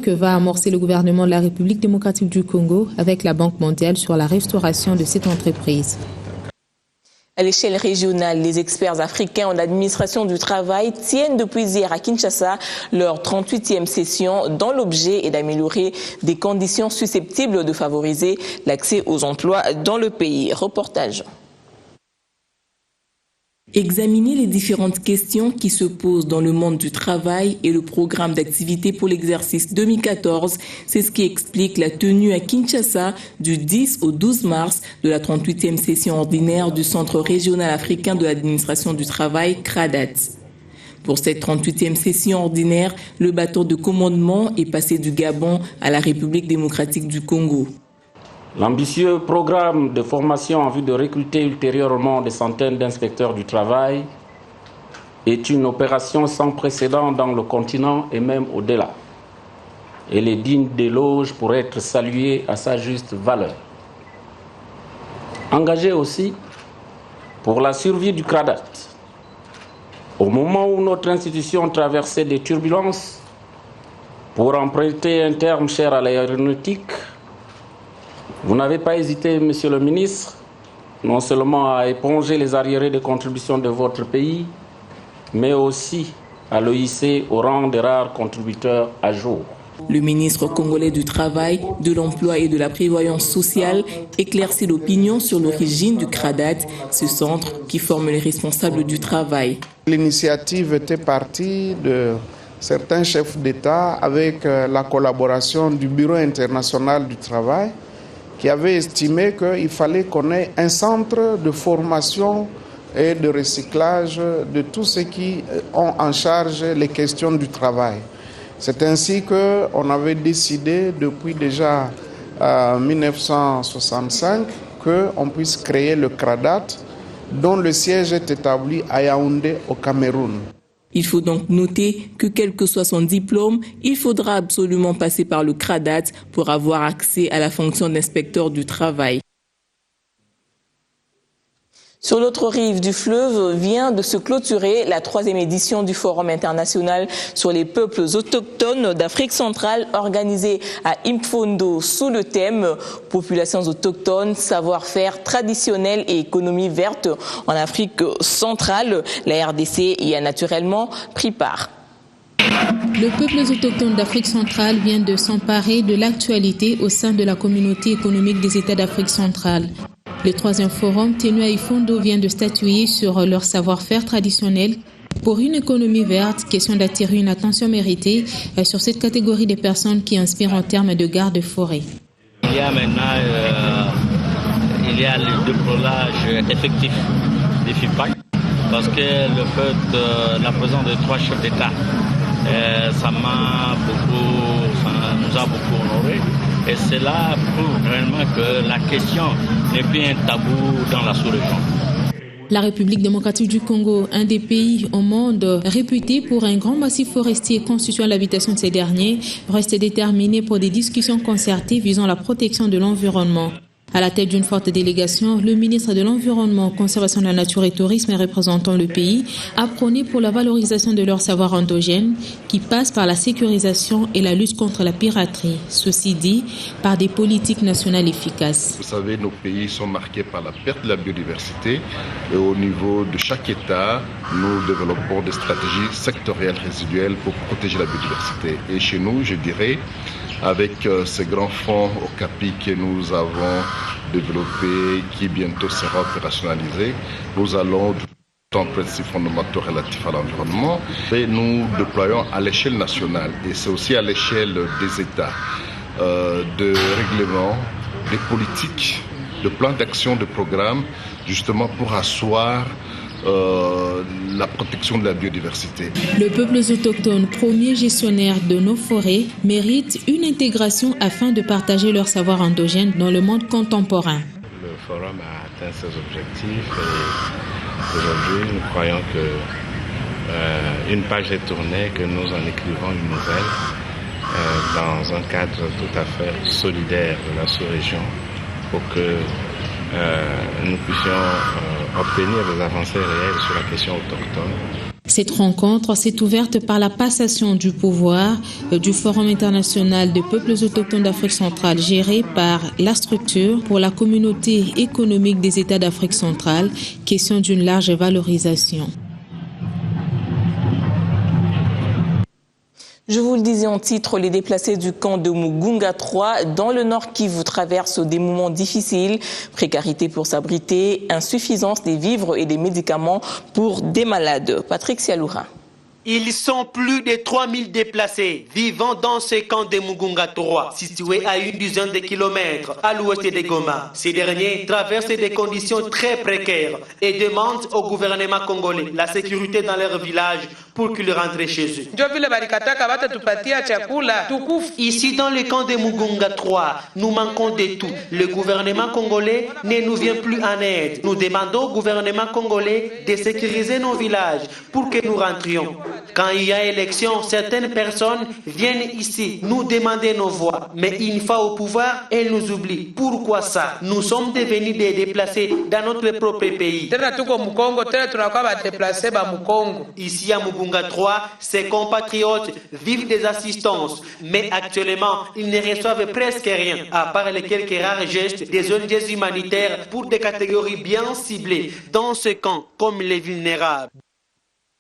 que va amorcer le gouvernement de la République démocratique du Congo avec la Banque mondiale sur la restauration de cette entreprise. À l'échelle régionale, les experts africains en administration du travail tiennent depuis hier à Kinshasa leur 38e session dont l'objet est d'améliorer des conditions susceptibles de favoriser l'accès aux emplois dans le pays. Reportage. Examiner les différentes questions qui se posent dans le monde du travail et le programme d'activité pour l'exercice 2014, c'est ce qui explique la tenue à Kinshasa du 10 au 12 mars de la 38e session ordinaire du Centre régional africain de l'administration du travail, CRADAT. Pour cette 38e session ordinaire, le bâton de commandement est passé du Gabon à la République démocratique du Congo. L'ambitieux programme de formation en vue de recruter ultérieurement des centaines d'inspecteurs du travail est une opération sans précédent dans le continent et même au-delà. Elle est digne d'éloge pour être saluée à sa juste valeur. Engagée aussi pour la survie du CRADAT. Au moment où notre institution traversait des turbulences, pour emprunter un terme cher à l'aéronautique, vous n'avez pas hésité, Monsieur le ministre, non seulement à éponger les arriérés de contributions de votre pays, mais aussi à le hisser au rang des rares contributeurs à jour. Le ministre congolais du Travail, de l'Emploi et de la Prévoyance sociale éclaircit l'opinion sur l'origine du CRADAT, ce centre qui forme les responsables du travail. L'initiative était partie de certains chefs d'État avec la collaboration du Bureau international du travail, qui avait estimé qu'il fallait qu'on ait un centre de formation et de recyclage de tous ceux qui ont en charge les questions du travail. C'est ainsi qu'on avait décidé depuis déjà 1965 qu'on puisse créer le CRADAT, dont le siège est établi à Yaoundé au Cameroun. Il faut donc noter que quel que soit son diplôme, il faudra absolument passer par le CRADAT pour avoir accès à la fonction d'inspecteur du travail. Sur l'autre rive du fleuve vient de se clôturer la 3e édition du Forum international sur les peuples autochtones d'Afrique centrale organisé à Imfondo sous le thème « Populations autochtones, savoir-faire traditionnel et économie verte en Afrique centrale ». La RDC y a naturellement pris part. Le peuple autochtone d'Afrique centrale vient de s'emparer de l'actualité au sein de la communauté économique des États d'Afrique centrale. Le 3e forum tenu à Imfondo vient de statuer sur leur savoir-faire traditionnel pour une économie verte, question d'attirer une attention méritée sur cette catégorie de personnes qui inspirent en termes de garde-forêt. Il y a maintenant le déploiage effectif des FIPAC parce que le fait de la présence de 3 chefs d'État, ça nous a beaucoup honoré. Et cela prouve réellement que la question n'est plus un tabou dans la sous-région. La République démocratique du Congo, un des pays au monde réputé pour un grand massif forestier constituant l'habitation de ces derniers, reste déterminé pour des discussions concertées visant la protection de l'environnement. À la tête d'une forte délégation, le ministre de l'Environnement, Conservation de la Nature et Tourisme représentant le pays a prôné pour la valorisation de leur savoir endogène qui passe par la sécurisation et la lutte contre la piraterie. Ceci dit, par des politiques nationales efficaces. Vous savez, nos pays sont marqués par la perte de la biodiversité et au niveau de chaque État, nous développons des stratégies sectorielles résiduelles pour protéger la biodiversité. Et chez nous, je dirais, avec ce grand fonds Okapi que nous avons développé, qui bientôt sera opérationnalisé, nous allons en principes fondamentaux relatifs à l'environnement et nous déployons à l'échelle nationale et c'est aussi à l'échelle des États de règlements, des politiques, de plans d'action, de programmes, justement pour asseoir la protection de la biodiversité. Le peuple autochtone, premier gestionnaire de nos forêts, mérite une intégration afin de partager leur savoir endogène dans le monde contemporain. Le forum a atteint ses objectifs et aujourd'hui nous croyons que une page est tournée, que nous en écrivons une nouvelle dans un cadre tout à fait solidaire de la sous-région pour que nous puissions obtenir des avancées réelles sur la question autochtone. Cette rencontre s'est ouverte par la passation du pouvoir du Forum international des peuples autochtones d'Afrique centrale géré par la structure pour la communauté économique des États d'Afrique centrale, question d'une large valorisation. Je vous le disais en titre, les déplacés du camp de Mugunga 3 dans le Nord Kivu traversent des moments difficiles. Précarité pour s'abriter, insuffisance des vivres et des médicaments pour des malades. Patrick Sialoura. Ils sont plus de 3000 déplacés vivant dans ce camp de Mugunga 3, situé à une dizaine de kilomètres à l'ouest de Goma. Ces derniers traversent des conditions très précaires et demandent au gouvernement congolais la sécurité dans leur village pour qu'ils rentrent chez eux. Ici dans le camp de Mugunga 3, nous manquons de tout. Le gouvernement congolais ne nous vient plus en aide. Nous demandons au gouvernement congolais de sécuriser nos villages pour que nous rentrions. Quand il y a élection, certaines personnes viennent ici nous demander nos voix. Mais une fois au pouvoir, elles nous oublient. Pourquoi ça? Nous sommes devenus des déplacés dans notre propre pays. Ici à Mugunga 3, ses compatriotes vivent des assistances. Mais actuellement, ils ne reçoivent presque rien, à part les quelques rares gestes des ONG humanitaires pour des catégories bien ciblées dans ce camp, comme les vulnérables.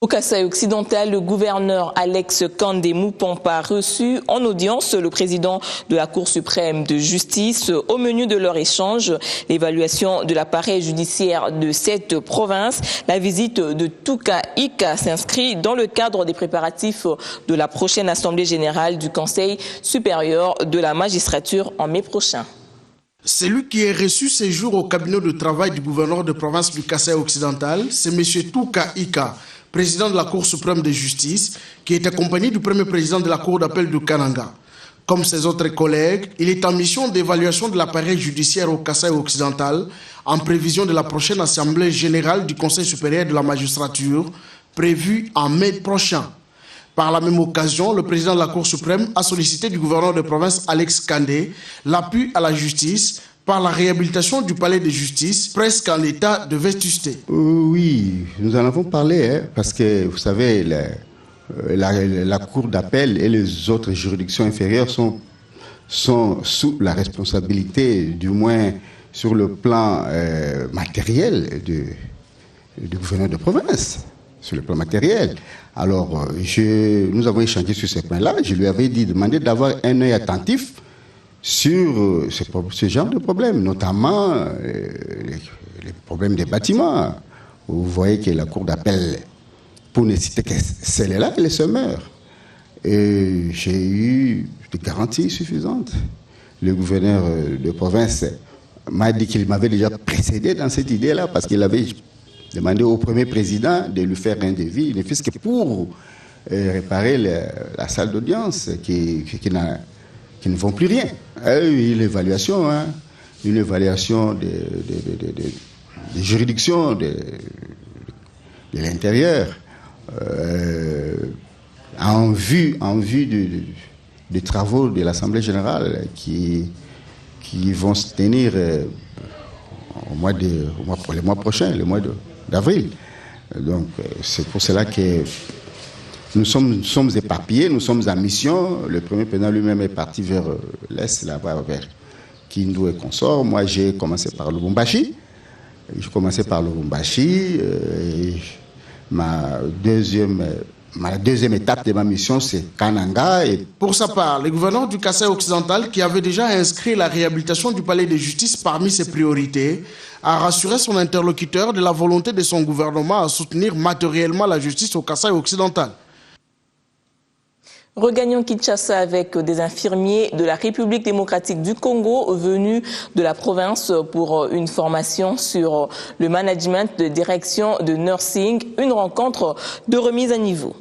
Au Kasaï occidental, le gouverneur Alex Kandemou Pompa a reçu en audience le président de la Cour suprême de justice. Au menu de leur échange, l'évaluation de l'appareil judiciaire de cette province. La visite de Tuka Ika s'inscrit dans le cadre des préparatifs de la prochaine assemblée générale du Conseil supérieur de la magistrature en mai prochain. Celui qui est reçu ces jours au cabinet de travail du gouverneur de province du Kasaï occidental, c'est M. Tuka Ika, président de la Cour suprême de justice, qui est accompagné du premier président de la Cour d'appel de Kananga. Comme ses autres collègues, il est en mission d'évaluation de l'appareil judiciaire au Kasaï occidental en prévision de la prochaine assemblée générale du Conseil supérieur de la magistrature, prévue en mai prochain. Par la même occasion, le président de la Cour suprême a sollicité du gouverneur de province Alex Kandé l'appui à la justice par la réhabilitation du palais de justice, presque en état de vétusté. Oui, nous en avons parlé, parce que vous savez, la cour d'appel et les autres juridictions inférieures sont sous la responsabilité, du moins sur le plan matériel du gouverneur de province, sur le plan matériel. Alors, nous avons échangé sur ce point-là. Je lui avais demandé d'avoir un œil attentif sur ce genre de problèmes, notamment les problèmes des bâtiments. Vous voyez que la cour d'appel, pour ne citer que celle-là, elle se meurt. Et j'ai eu des garanties suffisantes. Le gouverneur de province m'a dit qu'il m'avait déjà précédé dans cette idée-là, parce qu'il avait demandé au premier président de lui faire un devis, ne fût-ce que pour réparer la salle d'audience qui ne font plus rien. Une évaluation, une évaluation des juridictions de l'intérieur en vue des travaux de l'Assemblée générale qui vont se tenir le mois prochain, le mois d'avril. Donc c'est pour cela que nous sommes éparpillés, nous sommes en mission. Le premier président lui-même est parti vers l'Est, là-bas, vers Kindu et consorts. Moi, j'ai commencé par Lubumbashi. Ma deuxième étape de ma mission, c'est Kananga. Pour sa part, le gouverneur du Kasaï occidental, qui avait déjà inscrit la réhabilitation du palais de justice parmi ses priorités, a rassuré son interlocuteur de la volonté de son gouvernement à soutenir matériellement la justice au Kasaï occidental. Regagnons Kinshasa avec des infirmiers de la République démocratique du Congo venus de la province pour une formation sur le management de direction de nursing, une rencontre de remise à niveau.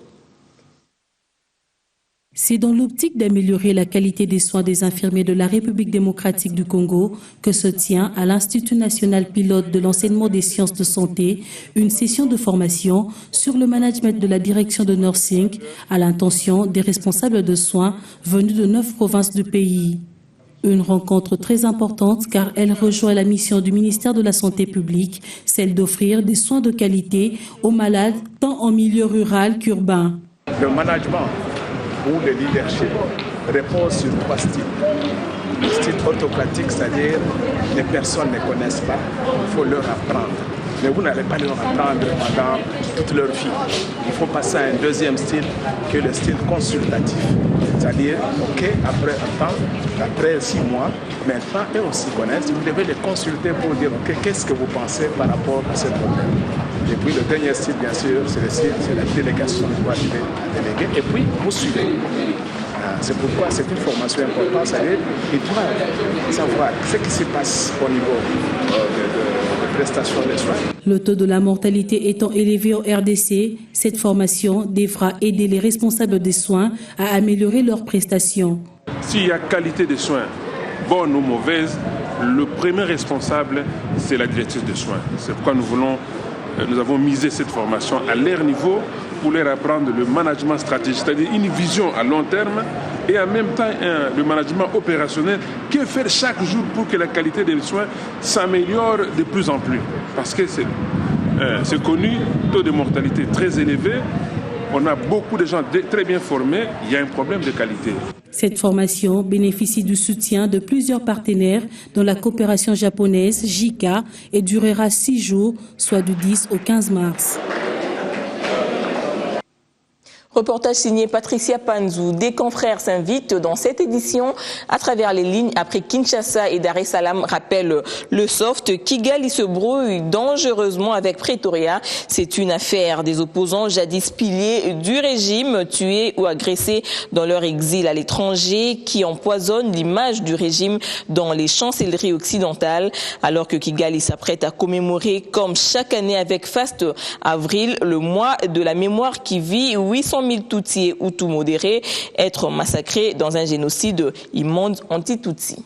C'est dans l'optique d'améliorer la qualité des soins des infirmiers de la République démocratique du Congo que se tient à l'Institut national pilote de l'enseignement des sciences de santé une session de formation sur le management de la direction de nursing à l'intention des responsables de soins venus de 9 provinces du pays. Une rencontre très importante car elle rejoint la mission du ministère de la Santé publique, celle d'offrir des soins de qualité aux malades tant en milieu rural qu'urbain. Le management ou le leadership repose sur 3 styles. Le style autocratique, c'est-à-dire les personnes ne connaissent pas, il faut leur apprendre. Mais vous n'allez pas leur apprendre pendant toute leur vie. Il faut passer à un deuxième style qui est le style consultatif. C'est-à-dire, OK, après un temps, après 6 mois, maintenant, eux aussi connaissent. Vous devez les consulter pour dire, OK, qu'est-ce que vous pensez par rapport à ce problème. Et puis le dernier style, bien sûr, c'est le style, c'est la délégation. Vous arrivez à déléguer et puis vous suivez. C'est pourquoi c'est une formation importante, c'est-à-dire qu'ils doivent savoir ce qui se passe au niveau de prestations des soins. Le taux de la mortalité étant élevé au RDC, cette formation devra aider les responsables des soins à améliorer leurs prestations. S'il y a qualité des soins, bonne ou mauvaise, le premier responsable, c'est la directrice des soins. C'est pourquoi nous avons misé cette formation à leur niveau pour leur apprendre le management stratégique, c'est-à-dire une vision à long terme et en même temps le management opérationnel. Que faire chaque jour pour que la qualité des soins s'améliore de plus en plus? Parce que c'est connu, taux de mortalité très élevé, on a beaucoup de gens très bien formés, il y a un problème de qualité. Cette formation bénéficie du soutien de plusieurs partenaires dont la coopération japonaise JICA et durera 6 jours, soit du 10 au 15 mars. Reportage signé Patricia Panzou. Des confrères s'invitent dans cette édition à travers les lignes après Kinshasa et Dar es Salaam rappelle le soft. Kigali se brouille dangereusement avec Pretoria. C'est une affaire des opposants jadis piliers du régime, tués ou agressés dans leur exil à l'étranger, qui empoisonnent l'image du régime dans les chancelleries occidentales. Alors que Kigali s'apprête à commémorer, comme chaque année avec Faste Avril, le mois de la mémoire qui vit 800 000 Tutsis et Hutus modérés être massacrés dans un génocide immonde anti-Tutsi.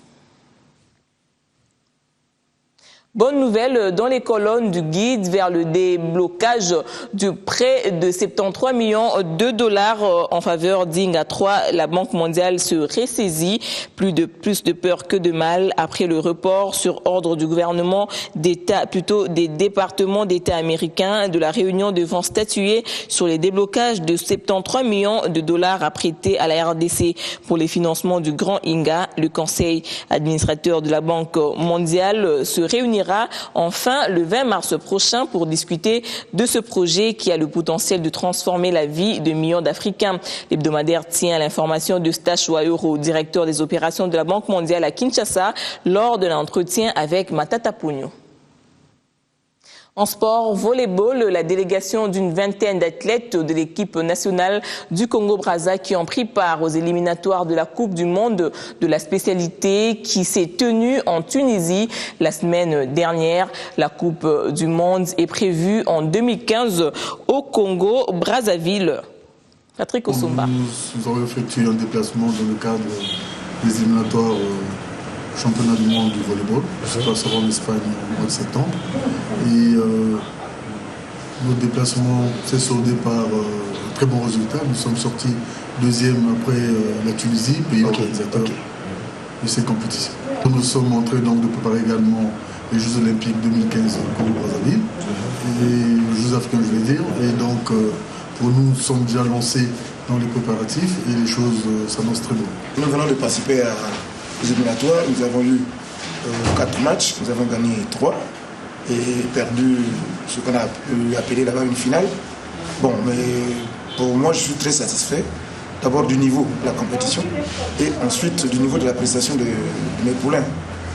Bonne nouvelle dans les colonnes du guide vers le déblocage du prêt de 73 millions de dollars en faveur d'Inga 3. La Banque mondiale se ressaisit, plus de peur que de mal après le report sur ordre du gouvernement d'État, plutôt des départements d'État américains, de la réunion devant statuer sur les déblocages de 73 millions de dollars à prêter à la RDC pour les financements du Grand Inga. Le conseil administrateur de la Banque mondiale se réunira enfin le 20 mars prochain pour discuter de ce projet qui a le potentiel de transformer la vie de millions d'Africains. L'hebdomadaire tient à l'information de Stash Wairo, directeur des opérations de la Banque mondiale à Kinshasa, lors de l'entretien avec Matata Pugno. En sport, volleyball, la délégation d'une vingtaine d'athlètes de l'équipe nationale du Congo-Brazza qui ont pris part aux éliminatoires de la Coupe du monde de la spécialité qui s'est tenue en Tunisie la semaine dernière. La Coupe du monde est prévue en 2015 au Congo-Brazzaville. Patrick Osumba. Nous avons effectué un déplacement dans le cadre des éliminatoires championnat du monde du volleyball, qui se passera en Espagne au mois de septembre. Et notre déplacement s'est soldé par un très bon résultat. Nous sommes sortis deuxième après la Tunisie, pays organisateur de ces compétitions. Nous sommes en train donc de préparer également les Jeux Olympiques 2015 au Congo-Brazzaville, les Jeux africains, je vais dire. Et donc, pour nous sommes déjà lancés dans les préparatifs et les choses s'annoncent très bien. Nous venons de participer à les éliminatoires, nous avons eu 4 matchs, nous avons gagné 3 et perdu ce qu'on a pu appeler là-bas une finale. Bon, mais pour moi, je suis très satisfait d'abord du niveau de la compétition et ensuite du niveau de la prestation de mes poulains.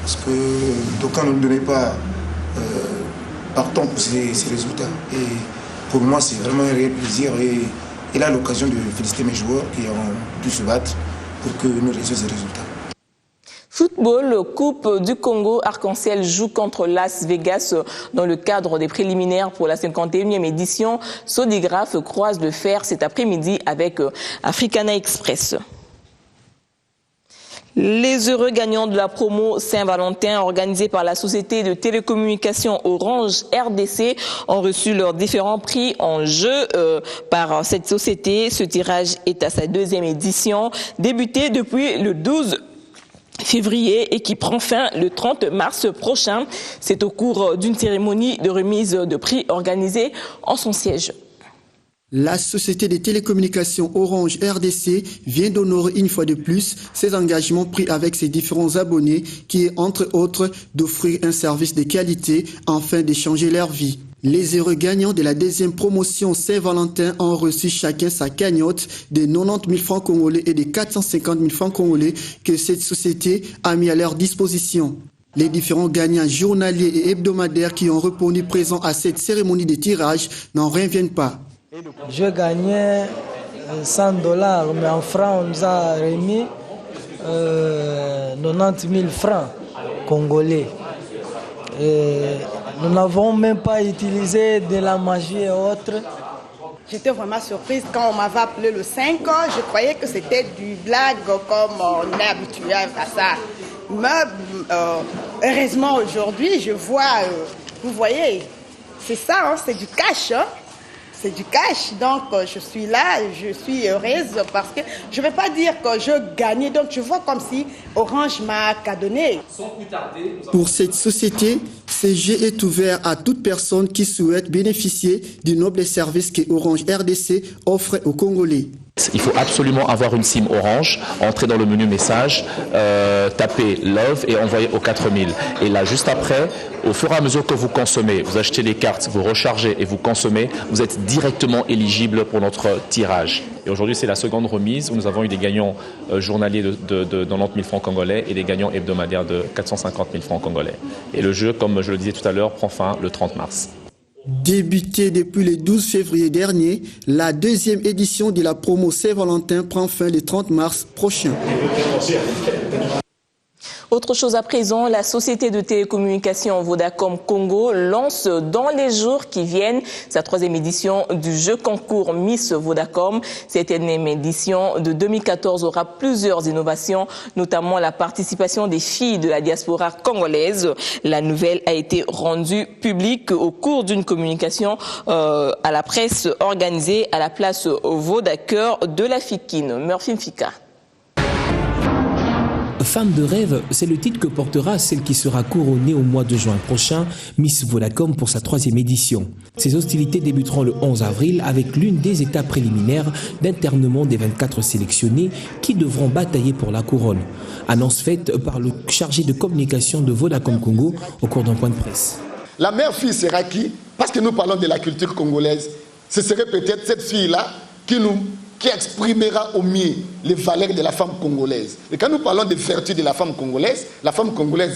Parce que d'aucuns ne nous donnaient pas partant pour ces résultats. Et pour moi, c'est vraiment un réel plaisir et là, l'occasion de féliciter mes joueurs qui ont pu se battre pour que nous réussissions ces résultats. Football, Coupe du Congo, Arc-en-Ciel joue contre Las Vegas dans le cadre des préliminaires pour la 51e édition. Sodigraph croise le fer cet après-midi avec Africana Express. Les heureux gagnants de la promo Saint-Valentin organisée par la société de télécommunications Orange RDC ont reçu leurs différents prix en jeu par cette société. Ce tirage est à sa 2e édition, débutée depuis le 12 février et qui prend fin le 30 mars prochain. C'est au cours d'une cérémonie de remise de prix organisée en son siège. La société des télécommunications Orange RDC vient d'honorer une fois de plus ses engagements pris avec ses différents abonnés qui est entre autres d'offrir un service de qualité afin d'échanger leur vie. Les heureux gagnants de la deuxième promotion Saint-Valentin ont reçu chacun sa cagnotte de 90 000 francs congolais et de 450 000 francs congolais que cette société a mis à leur disposition. Les différents gagnants journaliers et hebdomadaires qui ont répondu présents à cette cérémonie de tirage n'en reviennent pas. Je gagnais $100, mais en francs, on nous a remis 90 000 francs congolais. Et nous n'avons même pas utilisé de la magie et autres. J'étais vraiment surprise quand on m'avait appelé le 5. Je croyais que c'était du blague comme on est habitué à ça. Mais heureusement aujourd'hui, je vois, vous voyez, c'est ça, hein, c'est du cash. Hein. C'est du cash, donc je suis là, je suis heureuse parce que je ne vais pas dire que je gagnais, donc je vois comme si Orange m'a cadonné. Pour cette société, ce jeu est ouvert à toute personne qui souhaite bénéficier du noble service que Orange RDC offre aux Congolais. Il faut absolument avoir une SIM Orange, entrer dans le menu message, taper Love et envoyer au 4000. Et là, juste après, au fur et à mesure que vous consommez, vous achetez les cartes, vous rechargez et vous consommez, vous êtes directement éligible pour notre tirage. Et aujourd'hui, c'est la seconde remise où nous avons eu des gagnants journaliers de 90 000 francs congolais et des gagnants hebdomadaires de 450 000 francs congolais. Et le jeu, comme je le disais tout à l'heure, prend fin le 30 mars. Débutée depuis le 12 février dernier, la deuxième édition de la promo Saint-Valentin prend fin le 30 mars prochain. Autre chose à présent, la société de télécommunications Vodacom Congo lance dans les jours qui viennent sa troisième édition du jeu concours Miss Vodacom. Cette énième édition de 2014 aura plusieurs innovations, notamment la participation des filles de la diaspora congolaise. La nouvelle a été rendue publique au cours d'une communication à la presse organisée à la place Vodacœur de la Fikine. Murphy Mfika. Femme de rêve, c'est le titre que portera celle qui sera couronnée au mois de juin prochain, Miss Vodacom pour sa troisième édition. Ces hostilités débuteront le 11 avril avec l'une des étapes préliminaires d'internement des 24 sélectionnés qui devront batailler pour la couronne. Annonce faite par le chargé de communication de Vodacom Congo au cours d'un point de presse. La meilleure fille sera qui? Parce que nous parlons de la culture congolaise. Ce serait peut-être cette fille-là qui exprimera au mieux les valeurs de la femme congolaise. Et quand nous parlons des vertus de la femme congolaise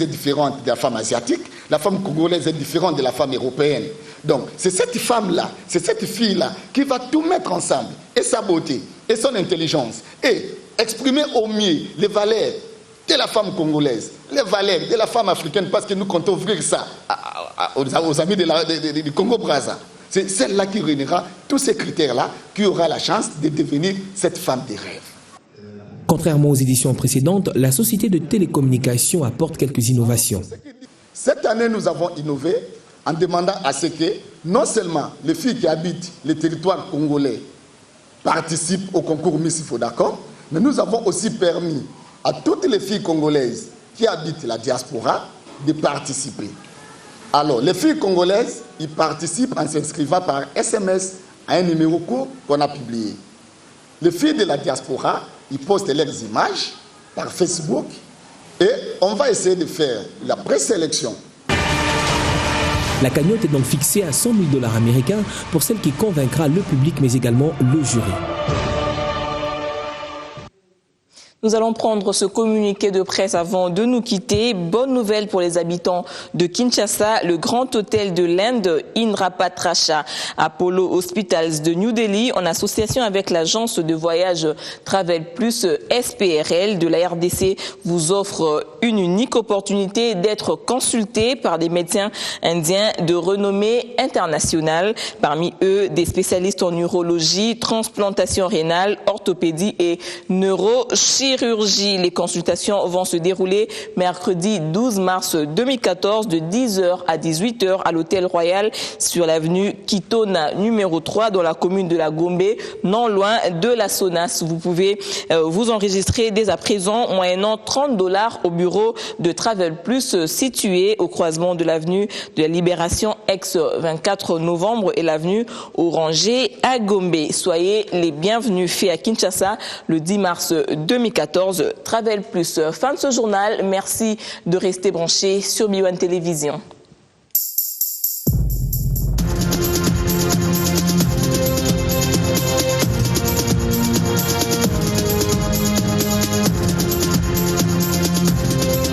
est différente de la femme asiatique, la femme congolaise est différente de la femme européenne. Donc, c'est cette femme-là, c'est cette fille-là qui va tout mettre ensemble, et sa beauté, et son intelligence, et exprimer au mieux les valeurs de la femme congolaise, les valeurs de la femme africaine, parce que nous comptons ouvrir ça aux amis du Congo-Brazza. C'est celle-là qui réunira tous ces critères-là, qui aura la chance de devenir cette femme des rêves. Contrairement aux éditions précédentes, la société de télécommunications apporte quelques innovations. Cette année, nous avons innové en demandant à ce que non seulement les filles qui habitent les territoires congolais participent au concours Miss Vodacom, mais nous avons aussi permis à toutes les filles congolaises qui habitent la diaspora de participer. Alors, les filles congolaises, ils participent en s'inscrivant par SMS à un numéro court qu'on a publié. Les filles de la diaspora, ils postent leurs images par Facebook et on va essayer de faire la présélection. La cagnotte est donc fixée à 100 000 $ américains pour celle qui convaincra le public mais également le jury. Nous allons prendre ce communiqué de presse avant de nous quitter. Bonne nouvelle pour les habitants de Kinshasa. Le grand hôtel de l'Inde, Indrapatracha Apollo Hospitals de New Delhi, en association avec l'agence de voyage Travel Plus SPRL de la RDC, vous offre une unique opportunité d'être consulté par des médecins indiens de renommée internationale. Parmi eux, des spécialistes en urologie, transplantation rénale, orthopédie et neurochirurgie. chirurgie. Les consultations vont se dérouler mercredi 12 mars 2014 de 10h à 18h à l'hôtel Royal sur l'avenue Kitona numéro 3 dans la commune de la Gombe, non loin de la SONAS. Vous pouvez vous enregistrer dès à présent moyennant $30 au bureau de Travel Plus situé au croisement de l'avenue de la Libération ex-24 novembre et l'avenue Oranger à Gombe. Soyez les bienvenus. Fait à Kinshasa le 10 mars 2014. Travel Plus. Fin de ce journal. Merci de rester branchés sur B1 Télévision.